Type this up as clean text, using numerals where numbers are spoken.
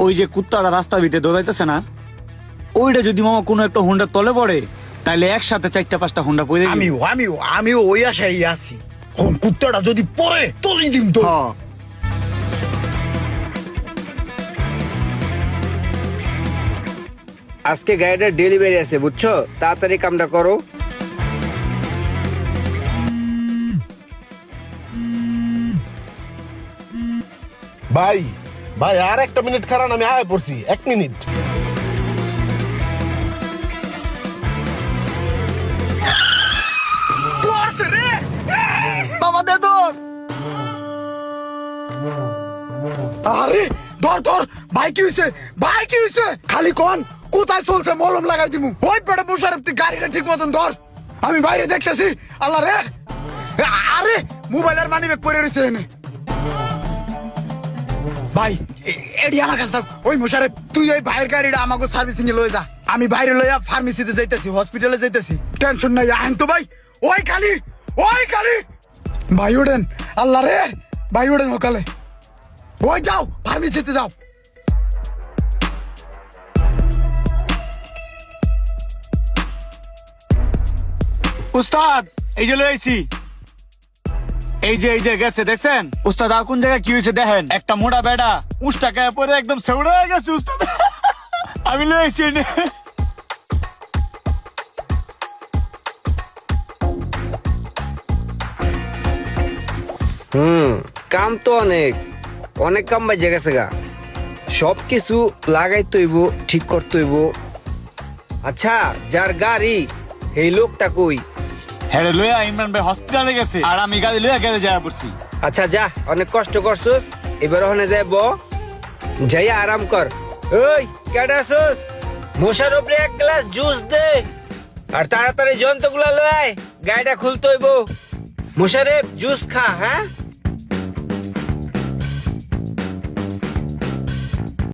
ওই যে কুত্তাটা রাস্তার ভিতরে দৌড়াইতেছে না, ওইটা যদি মামা কোনো একটা হোন্ডার তলে পড়ে, তাহলে একসাথে 4-5টা হোন্ডা পড়ে যাবে। আমিও ওই আশাই আছি। কোন কুত্তাটা যদি পরে তলি দিম তো। হ্যাঁ। আজকে গাড়িটা ডেলিভারি আছে বুঝছো, তাড়াতাড়ি কামটা করো। ভাই ভাই আর একটা মিনিট খারান, আমি আয় পড়ছি, 1 মিনিট। মামা দে তোর। আরে ধর ধর, ভাই কি হইছে? ভাই কি হইছে? খালি কোন কোথায় চলছে, মলম লাগাই দিমু। ওই পেটে মুশারফ, তুই গাড়িটা ঠিক মতন ধর, আমি বাইরে দেখতেছি। আল্লাহ রে, আরে মোবাইলের মানি ব্যাগ পড়ে রয়েছে এনে। ভাই এডি আমার কাছে থাক। ওই মুশারফ, তুই ওই ভাইয়ের গাড়িটা আমাকে সার্ভিসিং এ লয়ে যা, আমি বাইরে লইয়া ফার্মেসিতে যাইতেছি, হসপিটালে যাইতেছি। টেনশন নাই, আহেন তো ভাই। ওই খালি ভাই ওঠেন। আল্লাহ রে, ভাই ওঠেন সকালে। ওই যাও, ফার্মেসিতে যাও। উস্তাদ এই যে লইছি, এই যে গেছে, দেখছেন উস্তাদ? আর কোন জায়গায় কি হয়েছে দেখেন। একটা মোটা বেড়া উষ্টা খায় পরে একদম সেউড়া হয়ে গেছে উস্তাদ। আমি লইছি। কাম তো অনেক অনেক কাম বাজে গেছে গা, সব কিছু লাগাইতে হইব, ঠিক করতে হইব। আচ্ছা, যার গাড়ি এই লোকটা কই? হ্যাঁ লইয়া ইমরান ভাই হসপিটালে গেছে, আর আমি গাড়ি লইয়া গেলে যাওয়া পড়ছি। আচ্ছা যা, অনেক কষ্ট করছস, এবার ওখানে যাইব, যাইয়া আরাম কর। ওই কেডা আসুস? মশার উপরে 1 গ্লাস জুস দে, আর তাড়াতাড়ি যন্ত্রগুলা লয়, গাড়িটা খুলতে হইব। মোশারেফ জুস খা। হ্যাঁ